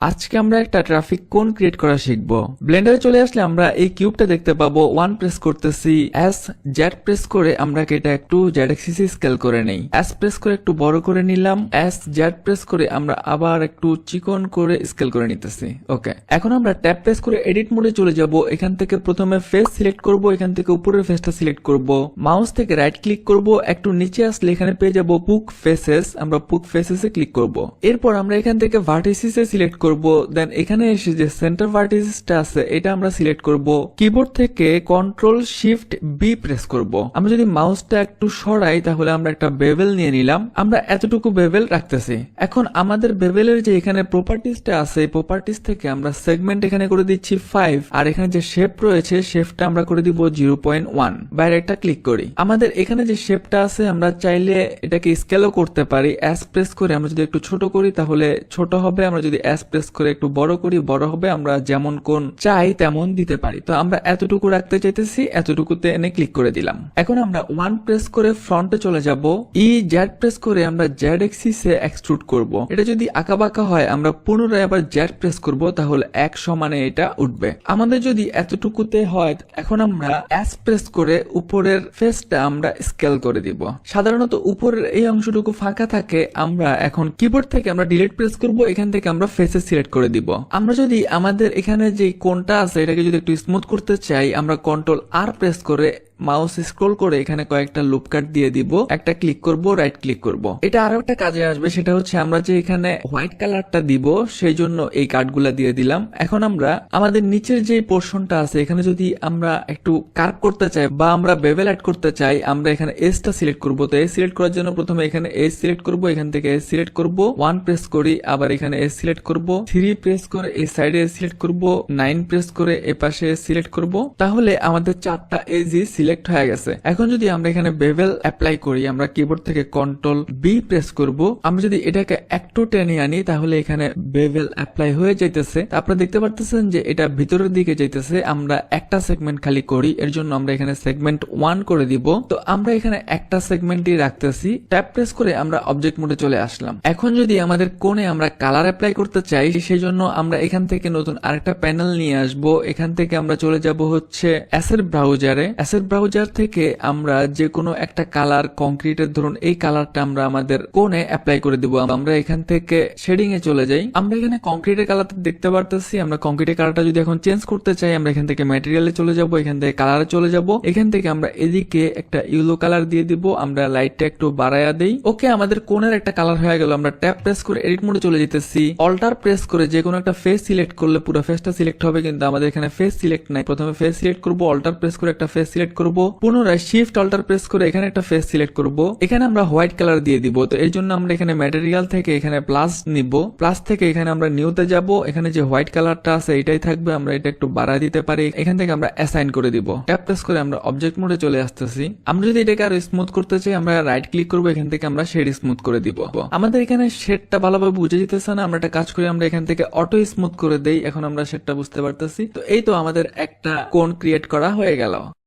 আজকে আমরা একটা ট্রাফিক কোন ক্রিয়েট করা শিখবো। ব্লেন্ডারে চলে আসলে আমরা এই কিউবটা দেখতে পাবো। 1 প্রেস করতেছি, এস জেড প্রেস করে আমরা এটা একটু জেড এক্সিসে স্কেল করে নেই। এস প্রেস করে একটু বড় করে নিলাম, এস জেড প্রেস করে আমরা আবার একটু চিকন করে স্কেল করে নিতেছি। ওকে, এখন আমরা ট্যাব প্রেস করে এডিট মোডে চলে যাব। এখান থেকে প্রথমে ফেস সিলেক্ট করব, এখান থেকে উপরের ফেসটা সিলেক্ট করব, মাউস থেকে রাইট ক্লিক করব, একটু নিচে আসলে এখানে পেয়ে যাব পুক ফেসেস, আমরা পুক ফেসেসে ক্লিক করব। এরপর আমরা এখান থেকে ভার্টিসিসে সিলেক্ট করব, দেন এখানে এসে যে সেন্টার ভার্টিসিসটা আছে এটা আমরা সিলেক্ট করব। কিবোর্ড থেকে কন্ট্রোল শিফট বি প্রেস করব। আমরা যদি মাউসটা একটু সরাই তাহলে আমরা একটা বেভেল নিয়ে নিলাম। আমরা এতটুকু বেভেল রাখতেছি। এখন আমাদের বেভেলের যে এখানে প্রপার্টিসটা আছে, প্রপার্টিস থেকে আমরা সেগমেন্ট এখানে করে দিচ্ছি 5, আর এখানে যে শেপ রয়েছে শেপটা আমরা করে দিব 0.1। বাইরে একটা ক্লিক করি। আমাদের এখানে যে শেপটা আছে আমরা চাইলে এটাকে স্কেলও করতে পারি। এস প্রেস করে আমরা যদি একটু ছোট করি তাহলে ছোট হবে, আমরা যদি এস প্রেস করে একটু বড় করি বড় হবে, আমরা যেমন কোন চাই তেমন দিতে পারি। তো আমরা এতটুকু রাখতে চাইতেছি, এতটুকুতে এনে ক্লিক করে দিলাম। এখন আমরা 1 প্রেস করে ফ্রন্টে চলে যাব, ই জেড প্রেস করে আমরা জেড এক্সিসে এক্সট্রুড করব। এটা যদি আঁকাবাঁকা হয় আমরা পুনরায় আবার জেড প্রেস করব, তাহলে এক সমানে এটা উঠবে। আমাদের যদি এতটুকুতে হয় এখন আমরা এস প্রেস করে উপরের ফেসটা আমরা স্কেল করে দিব। সাধারণত উপরের এই অংশটুকু ফাঁকা থাকে, আমরা এখন কিবোর্ড থেকে আমরা ডিলিট প্রেস করব, এখান থেকে আমরা ফেসে সিলেক্ট করে দিব। আমরা যদি আমাদের এখানে যে কোণটা আছে এটাকে যদি একটু স্মুথ করতে চাই আমরা কন্ট্রোল আর প্রেস করে মাউস স্ক্রল করে এখানে কয়েকটা লুপ কাট দিয়ে দিব, একটা ক্লিক করব, রাইট ক্লিক করব। এটা আরো একটা কাজে আসবে, সেটা হচ্ছে আমরা যে এখানে হোয়াইট কালারটা দিব সেই জন্য এই কাটগুলা দিয়ে দিলাম। এখন আমরা আমাদের নিচের যে পোর্শনটা আছে এখানে যদি আমরা একটু কার্ভ করতে চাই বা আমরা বেভেল অ্যাড করতে চাই আমরা এখানে এসটা সিলেক্ট করব। তো এস সিলেক্ট করার জন্য প্রথমে এখানে এস সিলেক্ট করব, এখান থেকে এস সিলেক্ট করব, 1 প্রেস করি, আবার এখানে এস সিলেক্ট করব, 3 প্রেস করে এই সাইডে এস সিলেক্ট করব, 9 প্রেস করে এ পাশে এস সিলেক্ট করব। তাহলে আমাদের 4টা এজই সিলেক্ট হয়ে গেছে। এখন যদি আমরা এখানে বেভেল অ্যাপ্লাই করি আমরা কিবোর্ড থেকে কন্ট্রোল বি প্রেস করব। আমরা যদি এটাকে একটু টেনে আনি তাহলে এখানে বেভেল অ্যাপ্লাই হয়ে যাইতেছে। আপনারা দেখতে পারতেছেন যে এটা ভিতরের দিকে যাইতেছে। আমরা একটা সেগমেন্ট খালি করি, এর জন্য আমরা এখানে সেগমেন্ট 1 করে দিব। তো আমরা এখানে একটা সেগমেন্টই রাখতেছি। ট্যাব প্রেস করে আমরা অবজেক্ট মোডে চলে আসলাম। এখন যদি আমাদের কোণে আমরা কালার অ্যাপ্লাই করতে চাই সেই জন্য আমরা এখান থেকে নতুন আরেকটা প্যানেল নিয়ে আসব। এখান থেকে আমরা চলে যাব হচ্ছে অ্যাসেট ব্রাউজারে। অ্যাসেট ব্রাউজার থেকে আমরা যে কোনো একটা কালার, কংক্রিটের ধরুন এই কালারটা আমরা আমাদের কোণে অ্যাপ্লাই করে দিব। আমরা এখান থেকে শেডিং এ চলে যাই। আমরা এখানে কংক্রিটের কালার দেখতে পারতেছি। আমরা কংক্রিটের কালারটা যদি এখন চেঞ্জ করতে চাই আমরা এখান থেকে ম্যাটেরিয়ালে চলে যাব, এখান থেকে কালারে চলে যাব। এখান থেকে আমরা এদিকে একটা ইয়েলো কালার দিয়ে দিব, আমরা লাইটটা একটু বাড়ায়া দেই। ওকে, আমাদের কোণের একটা কালার হয়ে গেল। আমরা ট্যাব প্রেস করে এডিট মোডে চলে যেতেছি। অল্টার প্রেস করে যে কোনো একটা ফেস সিলেক্ট করলে পুরো ফেসটা সিলেক্ট হবে, কিন্তু আমাদের এখানে ফেস সিলেক্ট নাই। প্রথমে ফেস সিলেক্ট করব, অল্টার প্রেস করে একটা ফেস সিলেক্ট করব, পুনরায় শিফট অল্টার প্রেস করে এখানে একটা ফেস সিলেক্ট করব। এখানে আমরা হোয়াইট কালার দিয়ে দিব। তো এর জন্য আমরা এখানে ম্যাটেরিয়াল থেকে এখানে প্লাস নিব, প্লাস থেকে এখানে আমরা নিউতে যাব। এখানে যে হোয়াইট কালারটা আছে এটাই থাকবে, আমরা এটা একটু বাড়ায় দিতে পারি। এখান থেকে আমরা অ্যাসাইন করে দিব। ট্যাব প্রেস করে আমরা অবজেক্ট মোডে চলে আসতেছি। আমরা যদি এটাকে আরো স্মুথ করতে চাই আমরা রাইট ক্লিক করব, এখান থেকে আমরা শেড স্মুথ করে দিব। আমাদের এখানে শেডটা ভালোভাবে বুঝে যেতেছে না, আমরা একটা কাজ করি, আমরা এখান থেকে অটো স্মুথ করে দেই। এখন আমরা শেডটা বুঝতে পারতেছি। তো এই তো আমাদের একটা কোণ ক্রিয়েট করা হয়ে গেল।